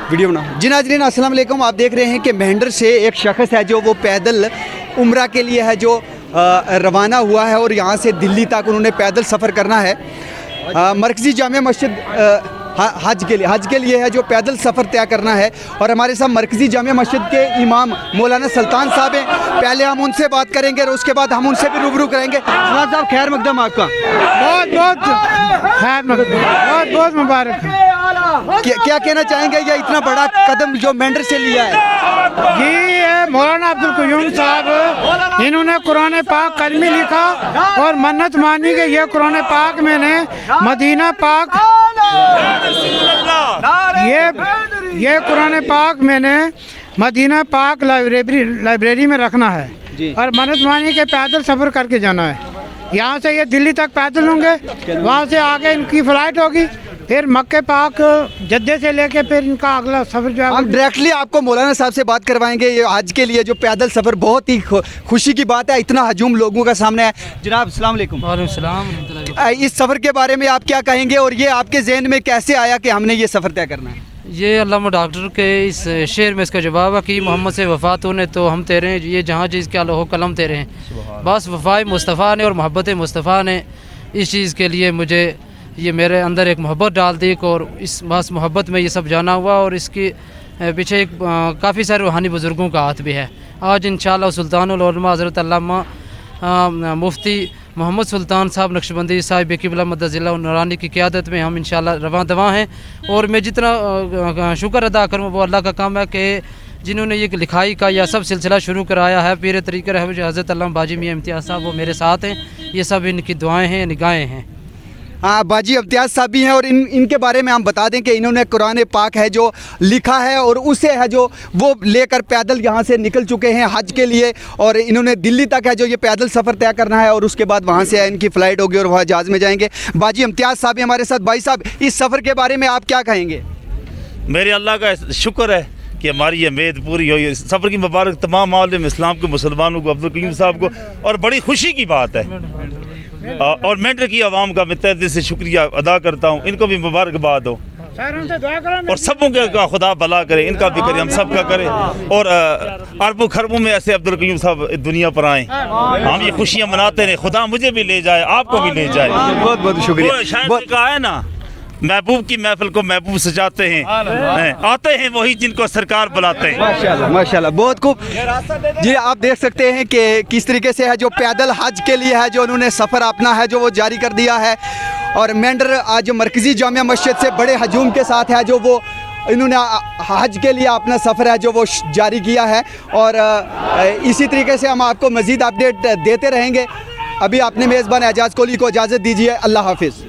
Video बना। जी नाज़रीन अस्सलाम वालेकुम, आप देख रहे हैं कि मेहंडर से एक शख्स है जो वो पैदल उम्रा के लिए है जो रवाना हुआ है और यहाँ से दिल्ली तक उन्होंने पैदल सफ़र करना है। मरकज़ी जामिया मस्जिद हज के लिए है जो पैदल सफ़र तय करना है। और हमारे साथ मरकज़ी जामिया मस्जिद के इमाम मौलाना सुल्तान साहब हैं। पहले हम उनसे बात करेंगे और उसके बाद हम उनसे भी रूबरू करेंगे। सुल्तान साहब खैर मकदम आपका। बहुत बहुत खैर मकदम, बहुत बहुत मुबारक है। क्या कहना चाहेंगे ये इतना बड़ा कदम जो मेंढर से लिया है? ये मौलाना अब्दुल क़य्यूम साहब, इन्होंने कुरान पाक कलमी लिखा और मन्नत मानी कि ये कुरान पाक मैंने मदीना पाक ये कुरान पाक मैंने मदीना पाक लाइब्रेरी में रखना है और मन्नत मानी के पैदल सफ़र करके जाना है। यहाँ से ये दिल्ली तक पैदल होंगे, वहाँ से आगे इनकी फ़्लाइट होगी, फिर मक्के पाक जद्दे से लेके फिर इनका अगला सफ़र जो है हम डायरेक्टली आपको मौलाना साहब से बात करवाएंगे। ये आज के लिए जो पैदल सफ़र बहुत ही खुशी की बात है, इतना हजूम लोगों का सामने है। जनाब अस्सलाम वालेकुम। वालेकुम सलाम। इस सफ़र के बारे में आप क्या कहेंगे और ये आपके जहन में कैसे आया कि हमने ये सफ़र तय करना है? ये अल्लामा डॉक्टर के इस शेर में इसका जवाब है कि मोहम्मद से वफ़ात होने तो हम तेरे हैं, ये जहाँ चीज़ क्या लोहो कलम तेरे हैं। बस वफ़ाए मुस्तफ़ा ने और मोहब्बत मुस्तफ़ा ने इस चीज़ के लिए मुझे ये मेरे अंदर एक मोहब्बत डाल दी और इस बस मोहब्बत में ये सब जाना हुआ। और इसके पीछे एक काफ़ी सारे रूहानी बुज़ुर्गों का हाथ भी है। आज इंशाअल्लाह सुल्तानुल उलमा हज़रत अल्लामा मुफ्ती मोहम्मद सुल्तान साहब नक्शबंदी साहिब बेक़िबला मद्दज़िल्लाह नूरानी की क़यादत में हम इंशाअल्लाह रवां दवां हैं। और मैं जितना शुक्र अदा करूँ वो अल्लाह का काम है कि जिन्होंने ये लिखाई का या सब सिलसिला शुरू कराया है, पीर तरीक़े रहमत हज़रत अल्लामा बाजी मियाँ इम्तियाज़ साहब, वो मेरे साथ हैं। ये सब इनकी दुआएँ हैं, निगाहें हैं। हाँ, बाजी इम्तियाज़ साहब भी हैं और इनके बारे में हम बता दें कि इन्होंने कुरान पाक है जो लिखा है और उसे है जो वो लेकर पैदल यहाँ से निकल चुके हैं हज के लिए। और इन्होंने दिल्ली तक है जो ये पैदल सफ़र तय करना है और उसके बाद वहाँ से इनकी फ़्लाइट होगी और वहाँ जहाज़ में जाएंगे। बाजी इम्तियाज़ साहब भी हमारे साथ। भाई साहब, इस सफ़र के बारे में आप क्या कहेंगे? मेरे अल्लाह का शुक्र है कि हमारी ये उम्मीद पूरी हुई। सफ़र की मुबारक तमाम आलम इस्लाम को, मुसलमानों को, अब्दुल क़य्यूम साहब को, और बड़ी खुशी की बात है। और मेंढर की आवाम का मैं तहे दिल से शुक्रिया अदा करता हूँ। इनको भी मुबारकबाद हो और सबों का खुदा भला करे, इनका भी करे, हम सब का करे। और अरबों खरबों में ऐसे अब्दुल क़य्यूम साहब दुनिया पर आए, हम ये खुशियाँ मनाते रहे। खुदा मुझे भी ले जाए, आपको भी ले जाए। बहुत बहुत शुक्रिया। शायद कहा है ना, महबूब की महफिल को महबूब सजाते हैं, आते हैं वही जिनको सरकार बुलाते हैं। माशाल्लाह माशाल्लाह, बहुत खूब। जी आप देख सकते हैं कि किस तरीके से है जो पैदल हज के लिए है जो उन्होंने सफ़र अपना है जो वो जारी कर दिया है। और मेंढर आज मरकज़ी जामिया मस्जिद से बड़े हजूम के साथ है जो वो इन्होंने हज के लिए अपना सफ़र है जो वो जारी किया है। और इसी तरीके से हम आपको मज़ीद अपडेट देते रहेंगे। अभी अपने मेज़बान एजाज़ कोहली को इजाज़त दीजिए। अल्लाह हाफिज़।